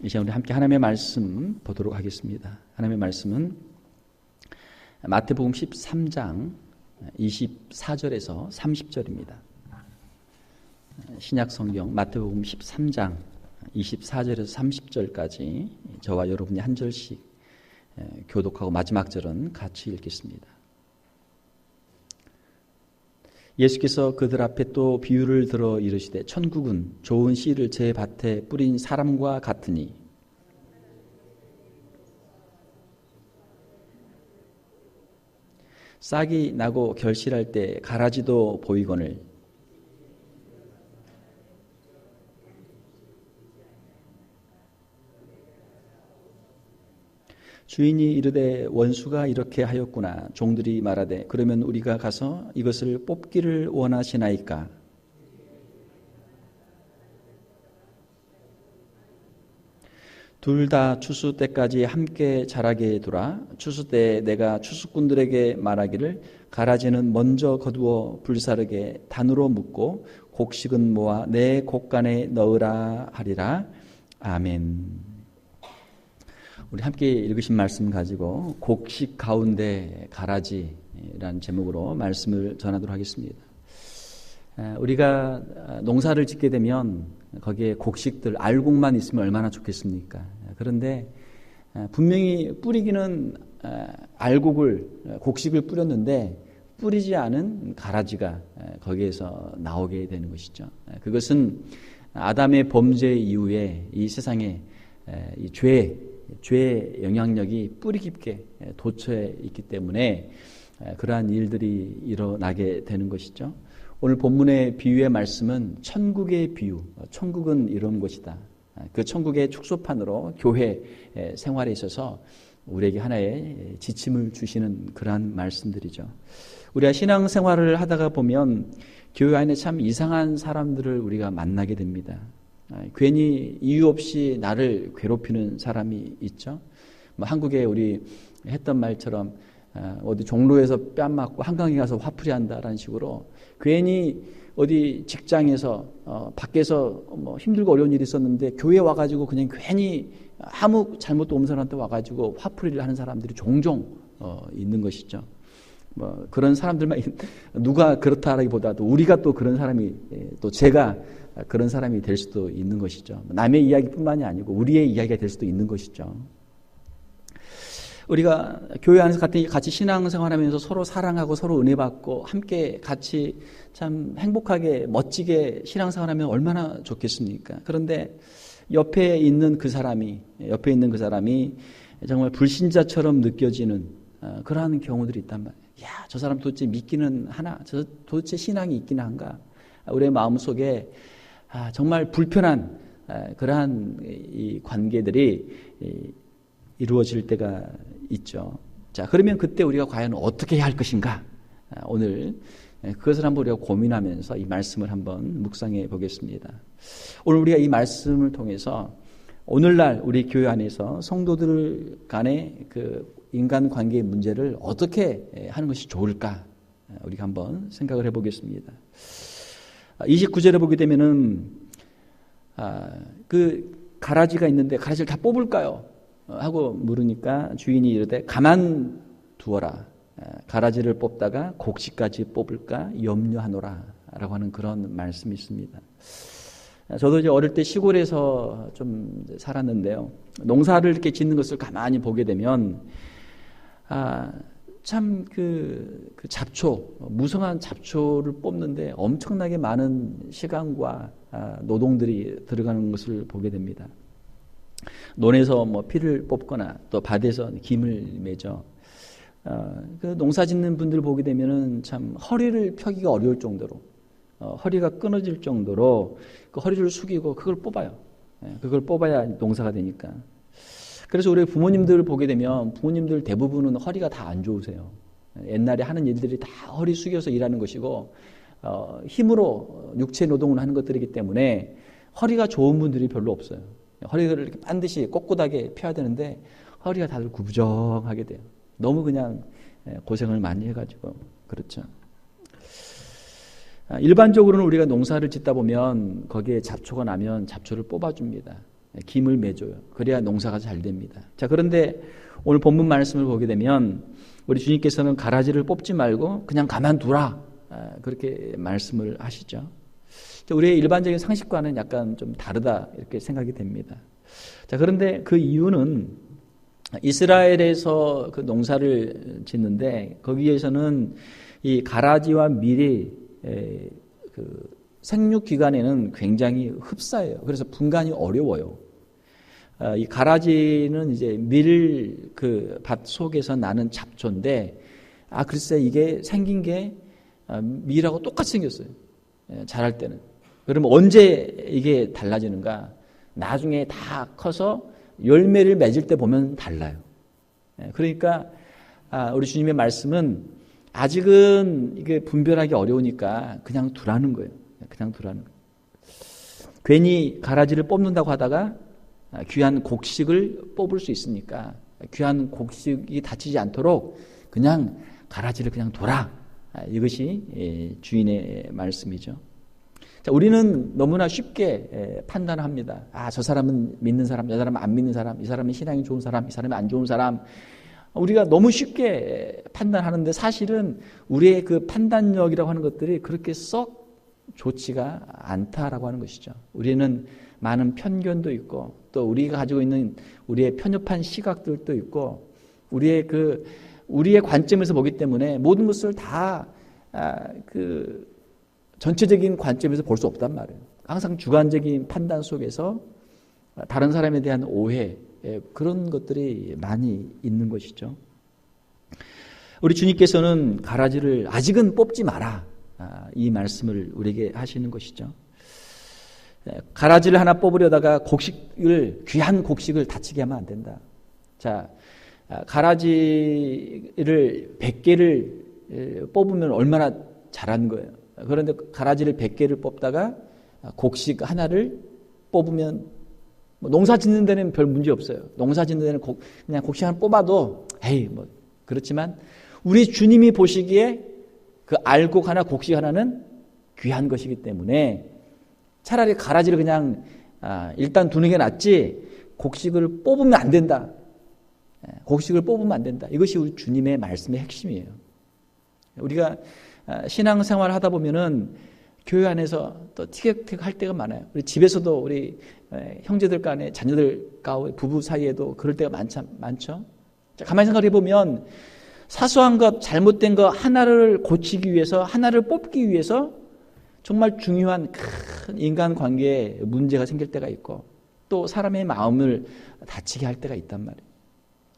이 시간 우리 함께 하나님의 말씀 보도록 하겠습니다. 하나님의 말씀은 마태복음 13장 24절에서 30절입니다. 신약 성경 마태복음 13장 24절에서 30절까지 저와 여러분이 한 절씩 교독하고 마지막 절은 같이 읽겠습니다. 예수께서 그들 앞에 또 비유를 들어 이르시되 천국은 좋은 씨를 제 밭에 뿌린 사람과 같으니 싹이 나고 결실할 때 가라지도 보이거늘 주인이 이르되 원수가 이렇게 하였구나. 종들이 말하되 그러면 우리가 가서 이것을 뽑기를 원하시나이까. 둘 다 추수 때까지 함께 자라게 두라. 추수 때에 내가 추수꾼들에게 말하기를 가라지는 먼저 거두어 불사르게 단으로 묶고 곡식은 모아 내 곡간에 넣으라 하리라. 아멘. 우리 함께 읽으신 말씀 가지고 곡식 가운데 가라지라는 제목으로 말씀을 전하도록 하겠습니다. 우리가 농사를 짓게 되면 거기에 곡식들, 알곡만 있으면 얼마나 좋겠습니까? 그런데 분명히 뿌리기는 알곡을, 곡식을 뿌렸는데 뿌리지 않은 가라지가 거기에서 나오게 되는 것이죠. 그것은 아담의 범죄 이후에 이 세상에 이 죄의 영향력이 뿌리 깊게 돋쳐 있기 때문에 그러한 일들이 일어나게 되는 것이죠. 오늘 본문의 비유의 말씀은 천국의 비유, 천국은 이런 것이다. 그 천국의 축소판으로 교회 생활에 있어서 우리에게 하나의 지침을 주시는 그러한 말씀들이죠. 우리가 신앙생활을 하다가 보면 교회 안에 참 이상한 사람들을 우리가 만나게 됩니다. 괜히 이유 없이 나를 괴롭히는 사람이 있죠. 한국에 우리 했던 말처럼 어디 종로에서 뺨 맞고 한강에 가서 화풀이 한다라는 식으로 괜히 어디 직장에서 밖에서 뭐 힘들고 어려운 일이 있었는데 교회에 와가지고 그냥 괜히 아무 잘못도 없는 사람한테 와가지고 화풀이를 하는 사람들이 종종 있는 것이죠. 뭐 그런 사람들만 누가 그렇다라기보다도 우리가 또 그런 사람이 또 제가 그런 사람이 될 수도 있는 것이죠. 남의 이야기뿐만이 아니고 우리의 이야기가 될 수도 있는 것이죠. 우리가 교회 안에서 같이 신앙생활하면서 서로 사랑하고 서로 은혜받고 함께 같이 참 행복하게 멋지게 신앙생활하면 얼마나 좋겠습니까? 그런데 옆에 있는 그 사람이 정말 불신자처럼 느껴지는 그러한 경우들이 있단 말이에요. 야, 저 사람 도대체 믿기는 하나? 저 도대체 신앙이 있기는 한가? 우리의 마음속에 정말 불편한 그러한 이 관계들이 이루어질 때가 있죠. 자, 그러면 그때 우리가 과연 어떻게 해야 할 것인가? 오늘 그것을 한번 우리가 고민하면서 이 말씀을 한번 묵상해 보겠습니다. 오늘 우리가 이 말씀을 통해서 오늘날 우리 교회 안에서 성도들 간의 그 인간관계의 문제를 어떻게 하는 것이 좋을까? 우리가 한번 생각을 해보겠습니다. 29절에 보게 되면은 그 가라지가 있는데 가라지를 다 뽑을까요? 하고 물으니까 주인이 이르되 가만 두어라. 가라지를 뽑다가 곡식까지 뽑을까 염려하노라 라고 하는 그런 말씀이 있습니다. 저도 이제 어릴 때 시골에서 좀 살았는데요. 농사를 이렇게 짓는 것을 가만히 보게 되면 참 그 잡초, 무성한 잡초를 뽑는데 엄청나게 많은 시간과 노동들이 들어가는 것을 보게 됩니다. 논에서 뭐 피를 뽑거나 또 밭에서 김을 매죠. 그 농사 짓는 분들 보게 되면은 참 허리를 펴기가 어려울 정도로 허리가 끊어질 정도로 그 허리를 숙이고 그걸 뽑아요. 그걸 뽑아야 농사가 되니까. 그래서 우리 부모님들 보게 되면 부모님들 대부분은 허리가 다 안 좋으세요. 옛날에 하는 일들이 다 허리 숙여서 일하는 것이고 힘으로 육체 노동을 하는 것들이기 때문에 허리가 좋은 분들이 별로 없어요. 허리를 이렇게 반드시 꼿꼿하게 펴야 되는데 허리가 다들 구부정하게 돼요. 너무 그냥 고생을 많이 해가지고 그렇죠. 일반적으로는 우리가 농사를 짓다 보면 거기에 잡초가 나면 잡초를 뽑아줍니다. 김을 매줘요. 그래야 농사가 잘 됩니다. 자, 그런데 오늘 본문 말씀을 보게 되면 우리 주님께서는 가라지를 뽑지 말고 그냥 가만두라, 그렇게 말씀을 하시죠. 우리의 일반적인 상식과는 약간 좀 다르다 이렇게 생각이 됩니다. 자, 그런데 그 이유는 이스라엘에서 그 농사를 짓는데 거기에서는 이 가라지와 밀이 그 생육 기간에는 굉장히 흡사해요. 그래서 분간이 어려워요. 이 가라지는 이제 밀 그 밭 속에서 나는 잡초인데, 글쎄 이게 생긴 게 밀하고 똑같이 생겼어요. 자랄 때는. 그러면 언제 이게 달라지는가? 나중에 다 커서 열매를 맺을 때 보면 달라요. 그러니까 우리 주님의 말씀은 아직은 이게 분별하기 어려우니까 그냥 두라는 거예요. 그냥 두라는 거예요. 괜히 가라지를 뽑는다고 하다가 귀한 곡식을 뽑을 수 있으니까 귀한 곡식이 다치지 않도록 그냥 가라지를 그냥 둬라. 이것이 주인의 말씀이죠. 자, 우리는 너무나 쉽게 판단합니다. 저 사람은 믿는 사람, 저 사람은 안 믿는 사람, 이 사람은 신앙이 좋은 사람, 이 사람은 안 좋은 사람. 우리가 너무 쉽게 판단하는데 사실은 우리의 그 판단력이라고 하는 것들이 그렇게 썩 좋지가 않다라고 하는 것이죠. 우리는 많은 편견도 있고 또 우리가 가지고 있는 우리의 편협한 시각들도 있고 우리의 관점에서 보기 때문에 모든 것을 다 그 전체적인 관점에서 볼 수 없단 말이에요. 항상 주관적인 판단 속에서 다른 사람에 대한 오해, 그런 것들이 많이 있는 것이죠. 우리 주님께서는 가라지를 아직은 뽑지 마라, 이 말씀을 우리에게 하시는 것이죠. 가라지를 하나 뽑으려다가 귀한 곡식을 다치게 하면 안 된다. 자, 가라지를 100개를 뽑으면 얼마나 잘한 거예요. 그런데 가라지를 100개를 뽑다가 곡식 하나를 뽑으면 농사 짓는 데는 별 문제 없어요. 농사 짓는 데는 그냥 곡식 하나 뽑아도 그렇지만 우리 주님이 보시기에 그 알곡 하나, 곡식 하나는 귀한 것이기 때문에 차라리 가라지를 그냥 일단 두는 게 낫지 곡식을 뽑으면 안 된다. 곡식을 뽑으면 안 된다. 이것이 우리 주님의 말씀의 핵심이에요. 우리가 신앙생활을 하다 보면은 교회 안에서 또 티격태격 할 때가 많아요. 우리 집에서도 우리 형제들 간에 자녀들 가운데 부부 사이에도 그럴 때가 많죠. 자, 가만히 생각해 보면 사소한 것, 잘못된 것 하나를 고치기 위해서, 하나를 뽑기 위해서 정말 중요한 큰 인간관계에 문제가 생길 때가 있고 또 사람의 마음을 다치게 할 때가 있단 말이에요.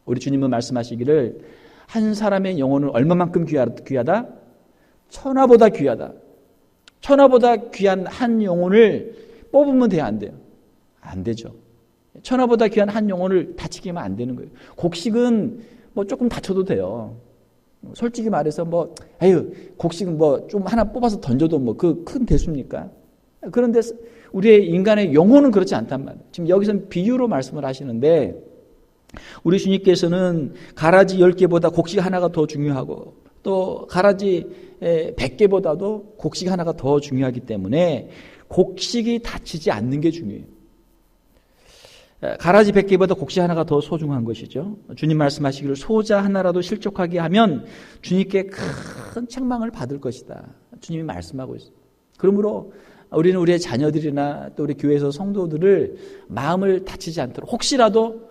우리 주님은 말씀하시기를 한 사람의 영혼은 얼마만큼 귀하다? 천하보다 귀하다. 천하보다 귀한 한 영혼을 뽑으면 돼요, 안 돼요? 안 되죠. 천하보다 귀한 한 영혼을 다치게 하면 안 되는 거예요. 곡식은 조금 다쳐도 돼요. 솔직히 말해서 곡식은 좀 하나 뽑아서 던져도 그 큰 대수입니까? 그런데 우리의 인간의 영혼은 그렇지 않단 말이에요. 지금 여기서는 비유로 말씀을 하시는데 우리 주님께서는 가라지 10개보다 곡식 하나가 더 중요하고 또 가라지 100개보다도 곡식 하나가 더 중요하기 때문에 곡식이 다치지 않는 게 중요해요. 가라지 100개보다 곡식 하나가 더 소중한 것이죠. 주님 말씀하시기를 소자 하나라도 실족하게 하면 주님께 큰 책망을 받을 것이다. 주님이 말씀하고 있어요. 그러므로 우리는 우리의 자녀들이나 또 우리 교회에서 성도들을 마음을 다치지 않도록 혹시라도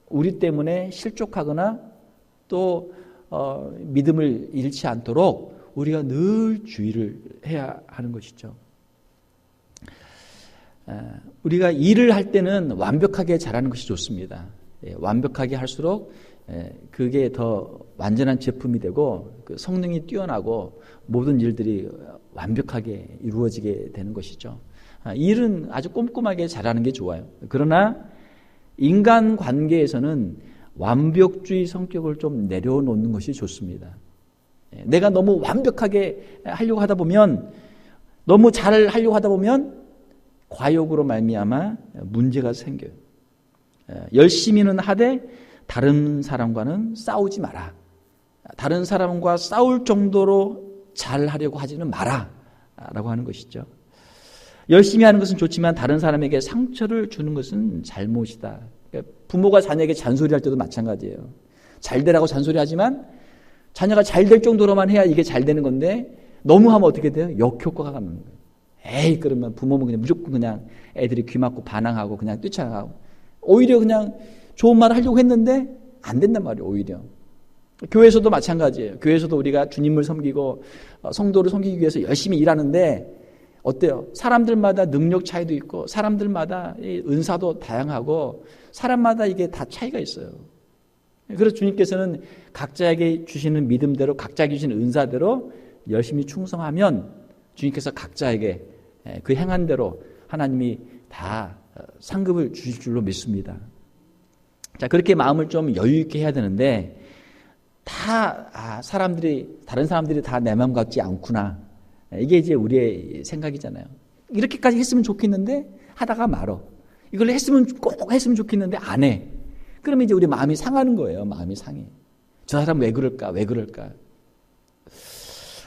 우리 때문에 실족하거나 또 믿음을 잃지 않도록 우리가 늘 주의를 해야 하는 것이죠. 우리가 일을 할 때는 완벽하게 잘하는 것이 좋습니다. 완벽하게 할수록 그게 더 완전한 제품이 되고 그 성능이 뛰어나고 모든 일들이 완벽하게 이루어지게 되는 것이죠. 일은 아주 꼼꼼하게 잘하는 게 좋아요. 그러나 인간 관계에서는 완벽주의 성격을 좀 내려놓는 것이 좋습니다. 내가 너무 완벽하게 하려고 하다 보면, 너무 잘 하려고 하다 보면 과욕으로 말미암아 문제가 생겨요. 열심히는 하되 다른 사람과는 싸우지 마라. 다른 사람과 싸울 정도로 잘 하려고 하지는 마라 라고 하는 것이죠. 열심히 하는 것은 좋지만 다른 사람에게 상처를 주는 것은 잘못이다. 그러니까 부모가 자녀에게 잔소리할 때도 마찬가지예요. 잘 되라고 잔소리하지만 자녀가 잘 될 정도로만 해야 이게 잘 되는 건데 너무 하면 어떻게 돼요? 역효과가 가는 거예요. 에이, 그러면 부모는 그냥 무조건 그냥 애들이 귀 막고 반항하고 그냥 뛰쳐나가고 오히려 그냥 좋은 말을 하려고 했는데 안 된단 말이에요. 오히려. 교회에서도 마찬가지예요. 교회에서도 우리가 주님을 섬기고 성도를 섬기기 위해서 열심히 일하는데 어때요? 사람들마다 능력 차이도 있고 사람들마다 은사도 다양하고 사람마다 이게 다 차이가 있어요. 그래서 주님께서는 각자에게 주시는 믿음대로 각자에게 주시는 은사대로 열심히 충성하면 주님께서 각자에게 그 행한 대로 하나님이 다 상급을 주실 줄로 믿습니다. 자, 그렇게 마음을 좀 여유 있게 해야 되는데 다른 사람들이 다 내 마음 같지 않구나. 이게 이제 우리의 생각이잖아요. 이렇게까지 했으면 좋겠는데 하다가 말어. 이걸 꼭 했으면 좋겠는데 안 해. 그러면 이제 우리 마음이 상하는 거예요. 마음이 상해. 저 사람 왜 그럴까?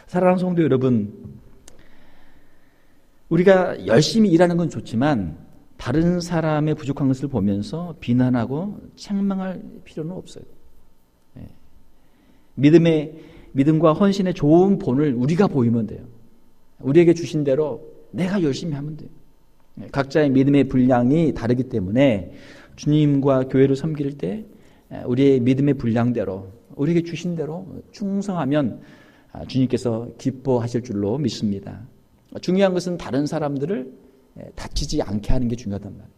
사랑하는 성도 여러분, 우리가 열심히 일하는 건 좋지만 다른 사람의 부족한 것을 보면서 비난하고 책망할 필요는 없어요. 믿음과 헌신의 좋은 본을 우리가 보이면 돼요. 우리에게 주신 대로 내가 열심히 하면 돼요. 각자의 믿음의 분량이 다르기 때문에 주님과 교회를 섬길 때 우리의 믿음의 분량대로 우리에게 주신 대로 충성하면 주님께서 기뻐하실 줄로 믿습니다. 중요한 것은 다른 사람들을 다치지 않게 하는 게 중요하단 말이에요.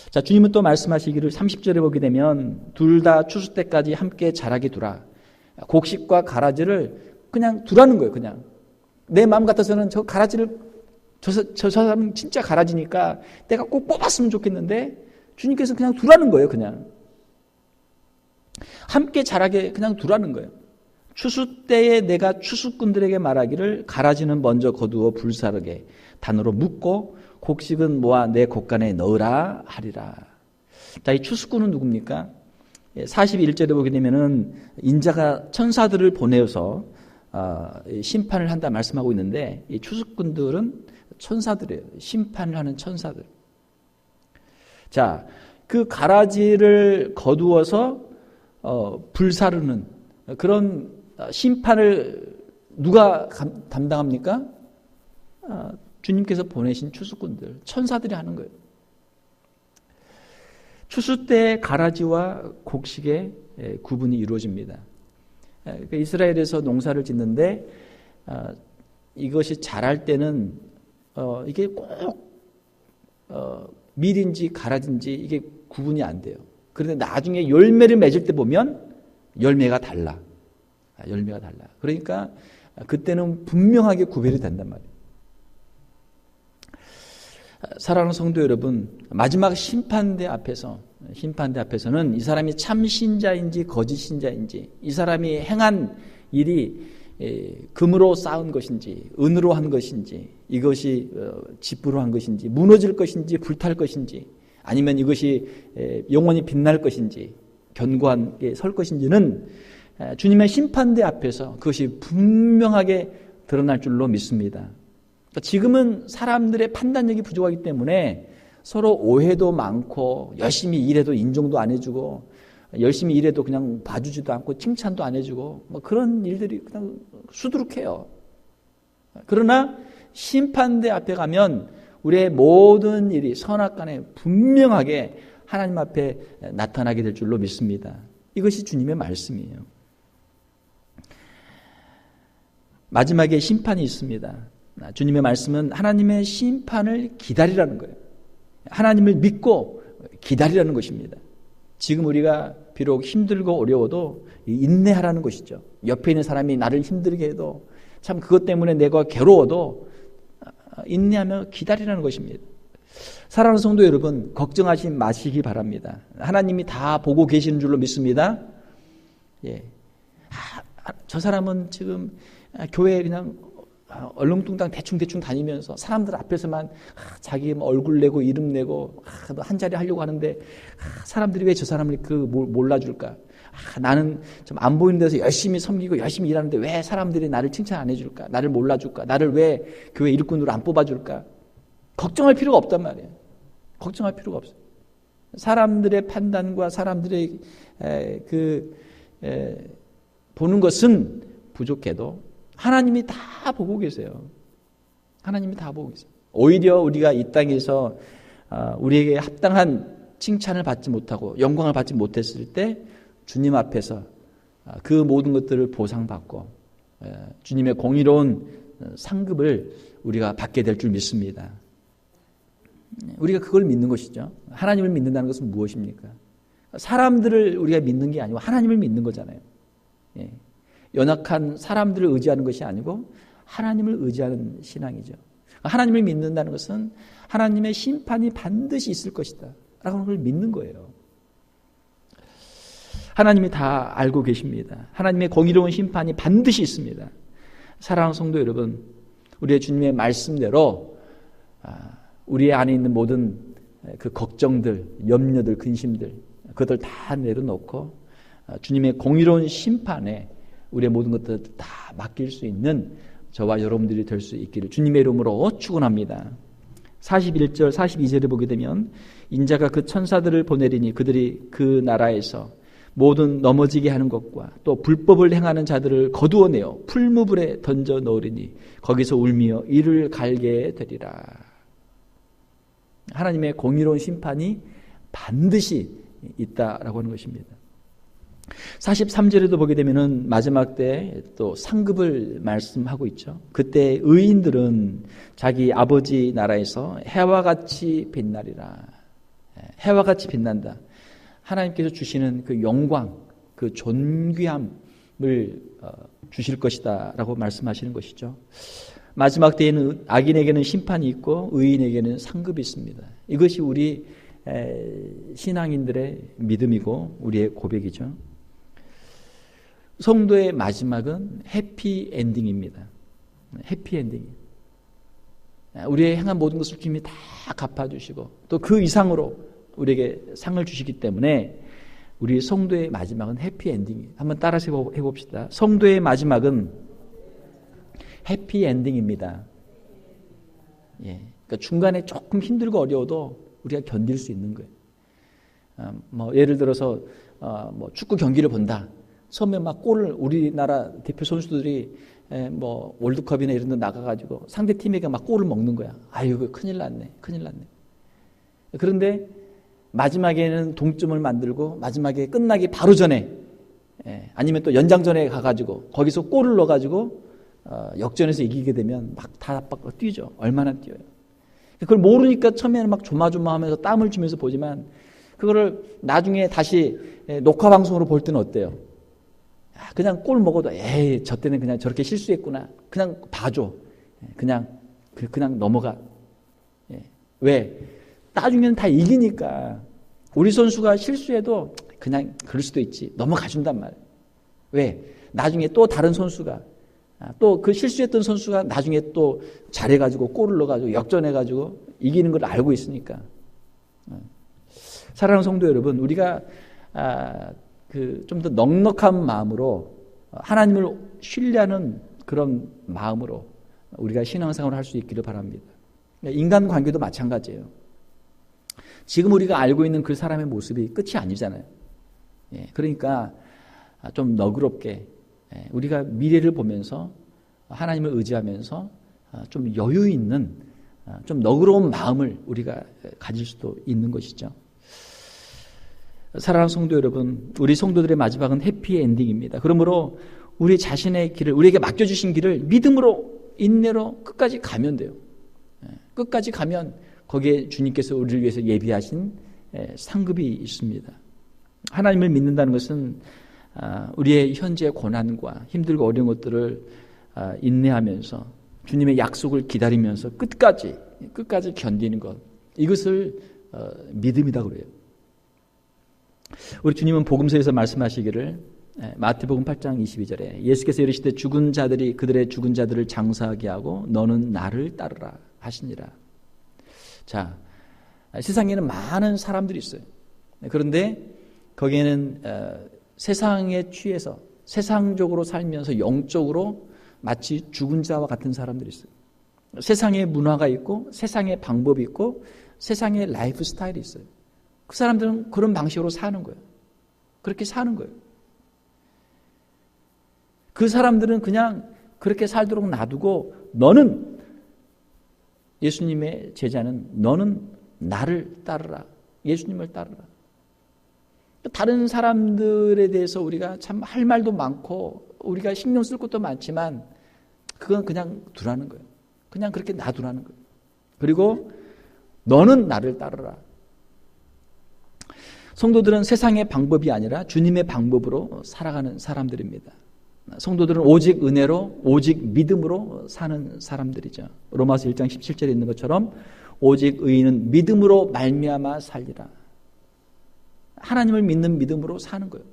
자, 주님은 또 말씀하시기를 30절에 보게 되면 둘 다 추수 때까지 함께 자라게 두라. 곡식과 가라지를 그냥 두라는 거예요. 그냥 내 마음 같아서는 저 가라지를 저 사람은 진짜 가라지니까 내가 꼭 뽑았으면 좋겠는데 주님께서 그냥 두라는 거예요. 그냥 함께 자라게 그냥 두라는 거예요. 추수 때에 내가 추수꾼들에게 말하기를 가라지는 먼저 거두어 불사르게 단으로 묶고 곡식은 모아 내 곡간에 넣으라 하리라. 자, 이 추수꾼은 누굽니까? 41절에 보게 되면은 인자가 천사들을 보내어서 심판을 한다 말씀하고 있는데 이 추수꾼들은 천사들이에요. 심판을 하는 천사들. 자, 그 가라지를 거두어서 불사르는 그런 심판을 누가 담당합니까? 주님께서 보내신 추수꾼들, 천사들이 하는 거예요. 추수 때 가라지와 곡식의 구분이 이루어집니다. 이스라엘에서 농사를 짓는데 이것이 자랄 때는 이게 꼭 밀인지 가라지인지 이게 구분이 안 돼요. 그런데 나중에 열매를 맺을 때 보면 열매가 달라. 그러니까 그때는 분명하게 구별이 된단 말이에요. 사랑하는 성도 여러분, 마지막 심판대 앞에서는 이 사람이 참 신자인지 거짓 신자인지, 이 사람이 행한 일이 금으로 쌓은 것인지 은으로 한 것인지, 이것이 지푸로 한 것인지 무너질 것인지 불탈 것인지, 아니면 이것이 영원히 빛날 것인지 견고하게 설 것인지는 주님의 심판대 앞에서 그것이 분명하게 드러날 줄로 믿습니다. 지금은 사람들의 판단력이 부족하기 때문에 서로 오해도 많고 열심히 일해도 인정도 안 해주고 열심히 일해도 그냥 봐주지도 않고 칭찬도 안 해주고 뭐 그런 일들이 그냥 수두룩해요. 그러나 심판대 앞에 가면 우리의 모든 일이 선악간에 분명하게 하나님 앞에 나타나게 될 줄로 믿습니다. 이것이 주님의 말씀이에요. 마지막에 심판이 있습니다. 주님의 말씀은 하나님의 심판을 기다리라는 거예요. 하나님을 믿고 기다리라는 것입니다. 지금 우리가 비록 힘들고 어려워도 인내하라는 것이죠. 옆에 있는 사람이 나를 힘들게 해도 참 그것 때문에 내가 괴로워도 인내하며 기다리라는 것입니다. 사랑하는 성도 여러분, 걱정하지 마시기 바랍니다. 하나님이 다 보고 계시는 줄로 믿습니다. 예. 저 사람은 지금 교회에 그냥 얼렁뚱땅 대충 다니면서 사람들 앞에서만 자기 얼굴 내고 이름 내고 한 자리 하려고 하는데 사람들이 왜 저 사람을 몰라줄까? 나는 좀 안 보이는 데서 열심히 섬기고 열심히 일하는데 왜 사람들이 나를 칭찬 안 해줄까? 나를 몰라줄까? 나를 왜 교회 일꾼으로 안 뽑아줄까? 걱정할 필요가 없단 말이에요. 걱정할 필요가 없어요. 사람들의 판단과 사람들의 보는 것은 부족해도 하나님이 다 보고 계세요. 하나님이 다 보고 계세요. 오히려 우리가 이 땅에서 우리에게 합당한 칭찬을 받지 못하고 영광을 받지 못했을 때 주님 앞에서 그 모든 것들을 보상받고 주님의 공의로운 상급을 우리가 받게 될 줄 믿습니다. 우리가 그걸 믿는 것이죠. 하나님을 믿는다는 것은 무엇입니까? 사람들을 우리가 믿는 게 아니고 하나님을 믿는 거잖아요. 연약한 사람들을 의지하는 것이 아니고 하나님을 의지하는 신앙이죠. 하나님을 믿는다는 것은 하나님의 심판이 반드시 있을 것이다 라고 하는 걸 믿는 거예요. 하나님이 다 알고 계십니다. 하나님의 공의로운 심판이 반드시 있습니다. 사랑하는 성도 여러분, 우리의 주님의 말씀대로 우리 안에 있는 모든 그 걱정들, 염려들, 근심들 그것들 다 내려놓고 주님의 공의로운 심판에 우리의 모든 것들을 다 맡길 수 있는 저와 여러분들이 될 수 있기를 주님의 이름으로 축원합니다. 41절, 42절에 보게 되면 인자가 그 천사들을 보내리니 그들이 그 나라에서 모든 넘어지게 하는 것과 또 불법을 행하는 자들을 거두어내어 풀무불에 던져 넣으리니 거기서 울며 이를 갈게 되리라. 하나님의 공의로운 심판이 반드시 있다라고 하는 것입니다. 43절에도 보게 되면은 마지막 때 또 상급을 말씀하고 있죠. 그때 의인들은 자기 아버지 나라에서 해와 같이 빛나리라. 해와 같이 빛난다. 하나님께서 주시는 그 영광, 그 존귀함을 주실 것이다 라고 말씀하시는 것이죠. 마지막 때에는 악인에게는 심판이 있고 의인에게는 상급이 있습니다. 이것이 우리 신앙인들의 믿음이고 우리의 고백이죠. 성도의 마지막은 해피엔딩입니다. 해피엔딩. 우리의 행한 모든 것을 주님이 다 갚아주시고 또 그 이상으로 우리에게 상을 주시기 때문에 우리 성도의 마지막은 해피엔딩이에요. 한번 따라서 해봅시다. 성도의 마지막은 해피엔딩입니다. 그러니까 중간에 조금 힘들고 어려워도 우리가 견딜 수 있는 거예요. 예를 들어서 축구 경기를 본다. 처음에 막 골을 우리나라 대표 선수들이 월드컵이나 이런 데 나가가지고 상대 팀에게 막 골을 먹는 거야. 아이고 큰일 났네. 그런데 마지막에는 동점을 만들고 마지막에 끝나기 바로 전에 아니면 또 연장전에 가가지고 거기서 골을 넣어가지고 역전해서 이기게 되면 막 다 바꿔 뛰죠. 얼마나 뛰어요. 그걸 모르니까 처음에는 막 조마조마하면서 땀을 주면서 보지만 그거를 나중에 다시 녹화 방송으로 볼 때는 어때요? 그냥 골 먹어도 저 때는 그냥 저렇게 실수했구나. 그냥 봐줘. 그냥 넘어가. 왜? 나중에는 다 이기니까 우리 선수가 실수해도 그냥 그럴 수도 있지. 넘어가준단 말이에요. 왜? 나중에 또 다른 선수가 또 그 실수했던 선수가 나중에 또 잘해가지고 골을 넣어가지고 역전해가지고 이기는 걸 알고 있으니까. 사랑하는 성도 여러분, 우리가 좀 더 넉넉한 마음으로 하나님을 신뢰하는 그런 마음으로 우리가 신앙생활을 할 수 있기를 바랍니다. 인간관계도 마찬가지예요. 지금 우리가 알고 있는 그 사람의 모습이 끝이 아니잖아요. 그러니까 좀 너그럽게 우리가 미래를 보면서 하나님을 의지하면서 좀 여유 있는 좀 너그러운 마음을 우리가 가질 수도 있는 것이죠. 사랑하는 성도 여러분, 우리 성도들의 마지막은 해피엔딩입니다. 그러므로 우리 자신의 길을, 우리에게 맡겨주신 길을 믿음으로 인내로 끝까지 가면 돼요. 끝까지 가면 거기에 주님께서 우리를 위해서 예비하신 상급이 있습니다. 하나님을 믿는다는 것은 우리의 현재 고난과 힘들고 어려운 것들을 인내하면서 주님의 약속을 기다리면서 끝까지 견디는 것, 이것을 믿음이다 그래요. 우리 주님은 복음서에서 말씀하시기를 마태복음 8장 22절에 예수께서 이르시되 죽은 자들이 그들의 죽은 자들을 장사하게 하고 너는 나를 따르라 하시니라. 자, 세상에는 많은 사람들이 있어요. 그런데 거기에는 세상에 취해서 세상적으로 살면서 영적으로 마치 죽은 자와 같은 사람들이 있어요. 세상의 문화가 있고 세상의 방법이 있고 세상의 라이프 스타일이 있어요. 그 사람들은 그런 방식으로 사는 거예요. 그렇게 사는 거예요. 그 사람들은 그냥 그렇게 살도록 놔두고 너는 예수님의 제자는 너는 나를 따르라. 예수님을 따르라. 다른 사람들에 대해서 우리가 참 할 말도 많고 우리가 신경 쓸 것도 많지만 그건 그냥 두라는 거예요. 그냥 그렇게 놔두라는 거예요. 그리고 너는 나를 따르라. 성도들은 세상의 방법이 아니라 주님의 방법으로 살아가는 사람들입니다. 성도들은 오직 은혜로 오직 믿음으로 사는 사람들이죠. 로마서 1장 17절에 있는 것처럼 오직 의인은 믿음으로 말미암아 살리라. 하나님을 믿는 믿음으로 사는 거예요.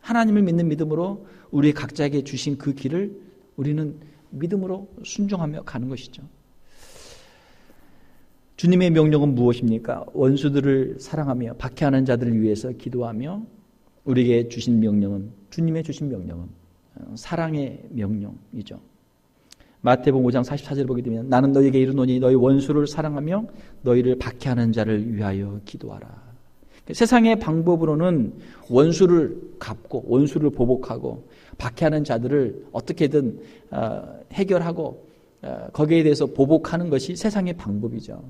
하나님을 믿는 믿음으로 우리 각자에게 주신 그 길을 우리는 믿음으로 순종하며 가는 것이죠. 주님의 명령은 무엇입니까? 원수들을 사랑하며 박해하는 자들을 위해서 기도하며 우리에게 주신 명령은 주님의 주신 명령은 사랑의 명령이죠. 마태복음 5장 44절을 보게 되면 나는 너희에게 이르노니 너희 원수를 사랑하며 너희를 박해하는 자를 위하여 기도하라. 세상의 방법으로는 원수를 갚고 원수를 보복하고 박해하는 자들을 어떻게든 해결하고 거기에 대해서 보복하는 것이 세상의 방법이죠.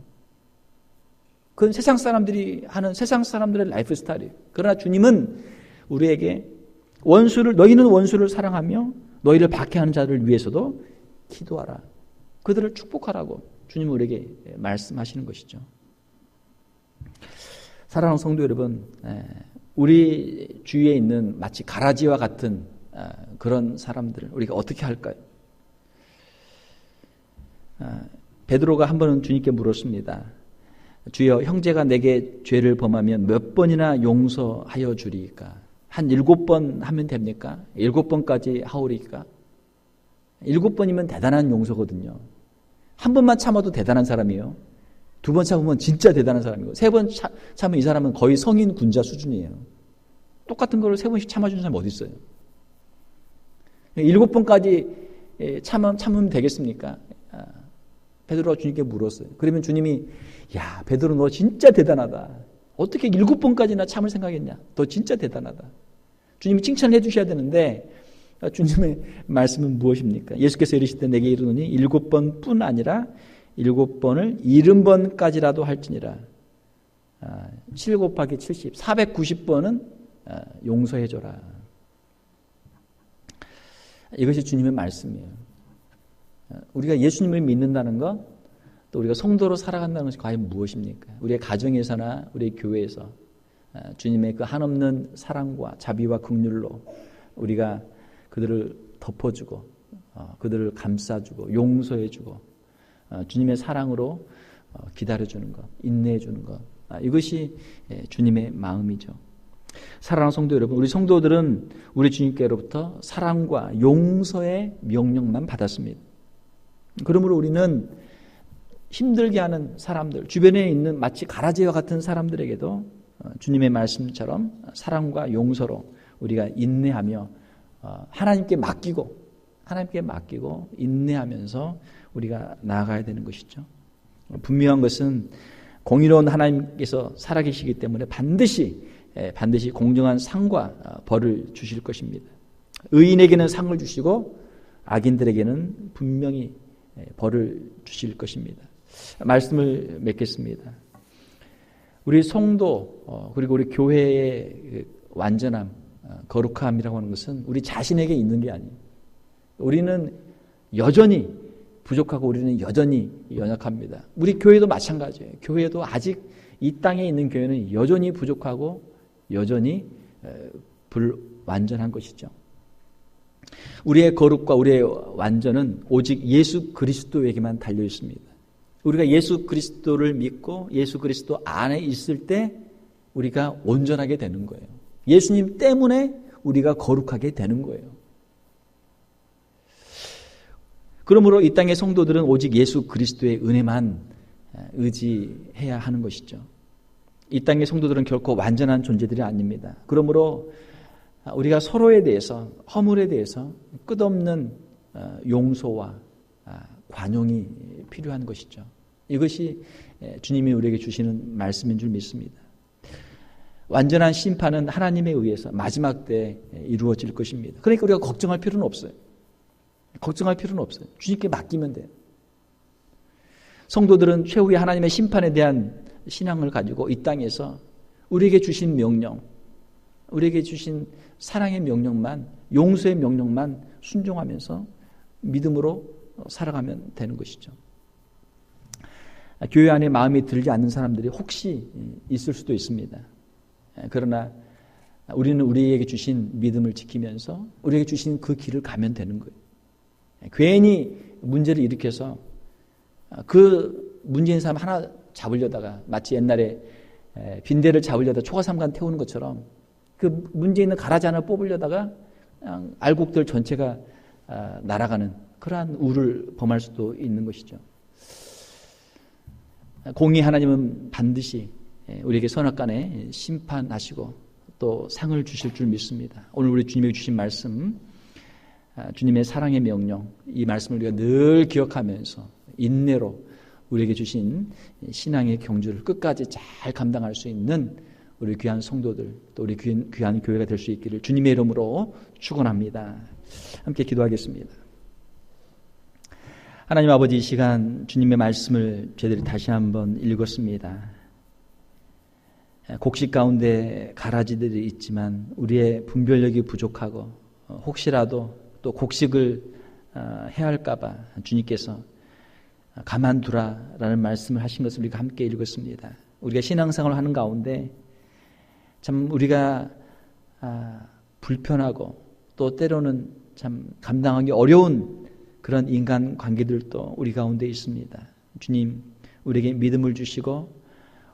그건 세상 사람들이 하는 세상 사람들의 라이프 스타일이에요. 그러나 주님은 우리에게 너희는 원수를 사랑하며 너희를 박해하는 자를 위해서도 기도하라. 그들을 축복하라고 주님은 우리에게 말씀하시는 것이죠. 사랑하는 성도 여러분, 우리 주위에 있는 마치 가라지와 같은 그런 사람들 우리가 어떻게 할까요? 베드로가 한 번은 주님께 물었습니다. 주여, 형제가 내게 죄를 범하면 몇 번이나 용서하여 주리이까? 한 7번 하면 됩니까? 7번까지 하오리이까? 7번이면 대단한 용서거든요. 한 번만 참아도 대단한 사람이에요. 2번 참으면 진짜 대단한 사람이고 3번 참으면 이 사람은 거의 성인 군자 수준이에요. 똑같은 거를 3번씩 참아주는 사람이 어디 있어요? 7번까지 참으면 되겠습니까? 베드로가 주님께 물었어요. 그러면 주님이 야, 베드로 너 진짜 대단하다. 어떻게 7번까지나 참을 생각했냐? 너 진짜 대단하다. 주님이 칭찬해 주셔야 되는데 주님의 말씀은 무엇입니까? 예수께서 이르시되 내게 이르노니 7번뿐 아니라 7번을 70번까지라도 할지니라. 7 곱하기 70, 490번은 용서해줘라. 이것이 주님의 말씀이에요. 우리가 예수님을 믿는다는 것, 또 우리가 성도로 살아간다는 것이 과연 무엇입니까? 우리의 가정에서나 우리의 교회에서 주님의 그 한없는 사랑과 자비와 긍휼로 우리가 그들을 덮어주고 그들을 감싸주고 용서해주고 주님의 사랑으로 기다려주는 것, 인내해주는 것, 이것이 주님의 마음이죠. 사랑하는 성도 여러분, 우리 성도들은 우리 주님께로부터 사랑과 용서의 명령만 받았습니다. 그러므로 우리는 힘들게 하는 사람들, 주변에 있는 마치 가라지와 같은 사람들에게도 주님의 말씀처럼 사랑과 용서로 우리가 인내하며 하나님께 맡기고 인내하면서 우리가 나아가야 되는 것이죠. 분명한 것은 공의로운 하나님께서 살아계시기 때문에 반드시 공정한 상과 벌을 주실 것입니다. 의인에게는 상을 주시고 악인들에게는 분명히 벌을 주실 것입니다. 말씀을 맺겠습니다. 우리 성도 그리고 우리 교회의 완전함, 거룩함이라고 하는 것은 우리 자신에게 있는 게 아니에요. 우리는 여전히 부족하고 우리는 여전히 연약합니다. 우리 교회도 마찬가지예요. 교회도 아직 이 땅에 있는 교회는 여전히 부족하고 여전히 불완전한 것이죠. 우리의 거룩과 우리의 완전은 오직 예수 그리스도에게만 달려 있습니다. 우리가 예수 그리스도를 믿고 예수 그리스도 안에 있을 때 우리가 온전하게 되는 거예요. 예수님 때문에 우리가 거룩하게 되는 거예요. 그러므로 이 땅의 성도들은 오직 예수 그리스도의 은혜만 의지해야 하는 것이죠. 이 땅의 성도들은 결코 완전한 존재들이 아닙니다. 그러므로 우리가 서로에 대해서, 허물에 대해서 끝없는 용서와 관용이 필요한 것이죠. 이것이 주님이 우리에게 주시는 말씀인 줄 믿습니다. 완전한 심판은 하나님에 의해서 마지막 때에 이루어질 것입니다. 그러니까 우리가 걱정할 필요는 없어요. 걱정할 필요는 없어요. 주님께 맡기면 돼요. 성도들은 최후의 하나님의 심판에 대한 신앙을 가지고 이 땅에서 우리에게 주신 명령, 우리에게 주신 사랑의 명령만, 용서의 명령만 순종하면서 믿음으로 살아가면 되는 것이죠. 교회 안에 마음이 들지 않는 사람들이 혹시 있을 수도 있습니다. 그러나 우리는 우리에게 주신 믿음을 지키면서 우리에게 주신 그 길을 가면 되는 거예요. 괜히 문제를 일으켜서 그 문제인 사람 하나 잡으려다가 마치 옛날에 빈대를 잡으려다 초가삼간 태우는 것처럼 그 문제 있는 가라지 하나 뽑으려다가 그냥 알곡들 전체가 날아가는 그러한 우를 범할 수도 있는 것이죠. 공의 하나님은 반드시 우리에게 선악간에 심판하시고 또 상을 주실 줄 믿습니다. 오늘 우리 주님이 주신 말씀, 주님의 사랑의 명령, 이 말씀을 우리가 늘 기억하면서 인내로 우리에게 주신 신앙의 경주를 끝까지 잘 감당할 수 있는 우리 귀한 성도들, 또 우리 귀한 교회가 될 수 있기를 주님의 이름으로 축원합니다. 함께 기도하겠습니다. 하나님 아버지, 이 시간 주님의 말씀을 저희들이 다시 한번 읽었습니다. 곡식 가운데 가라지들이 있지만 우리의 분별력이 부족하고 혹시라도 또 곡식을 해야 할까 봐 주님께서 가만두라라는 말씀을 하신 것을 우리가 함께 읽었습니다. 우리가 신앙생활을 하는 가운데 참 우리가 불편하고 또 때로는 참 감당하기 어려운 그런 인간 관계들도 우리 가운데 있습니다. 주님, 우리에게 믿음을 주시고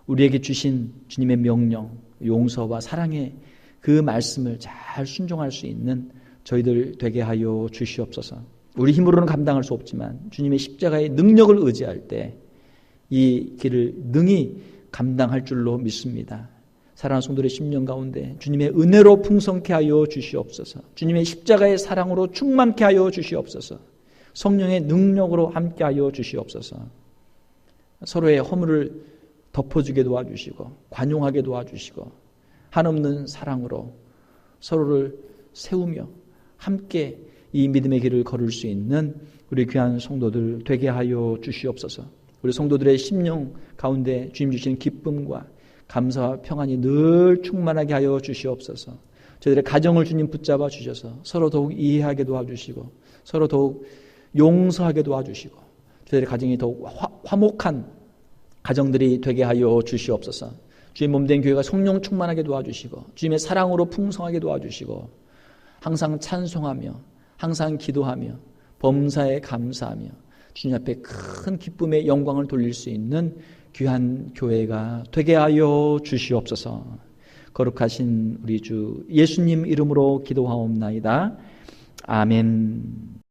우리에게 주신 주님의 명령, 용서와 사랑의 그 말씀을 잘 순종할 수 있는 저희들 되게 하여 주시옵소서. 우리 힘으로는 감당할 수 없지만 주님의 십자가의 능력을 의지할 때 이 길을 능히 감당할 줄로 믿습니다. 사랑하는 성도들의 심령 가운데 주님의 은혜로 풍성케 하여 주시옵소서. 주님의 십자가의 사랑으로 충만케 하여 주시옵소서. 성령의 능력으로 함께 하여 주시옵소서. 서로의 허물을 덮어주게 도와주시고 관용하게 도와주시고 한없는 사랑으로 서로를 세우며 함께 이 믿음의 길을 걸을 수 있는 우리 귀한 성도들 되게 하여 주시옵소서. 우리 성도들의 심령 가운데 주님 주시는 기쁨과 감사와 평안이 늘 충만하게 하여 주시옵소서. 저희들의 가정을 주님 붙잡아 주셔서 서로 더욱 이해하게 도와주시고 서로 더욱 용서하게 도와주시고 저희들의 가정이 더욱 화목한 가정들이 되게 하여 주시옵소서. 주의 몸된 교회가 성령 충만하게 도와주시고 주님의 사랑으로 풍성하게 도와주시고 항상 찬송하며 항상 기도하며 범사에 감사하며 주님 앞에 큰 기쁨의 영광을 돌릴 수 있는 귀한 교회가 되게 하여 주시옵소서. 거룩하신 우리 주 예수님 이름으로 기도하옵나이다. 아멘.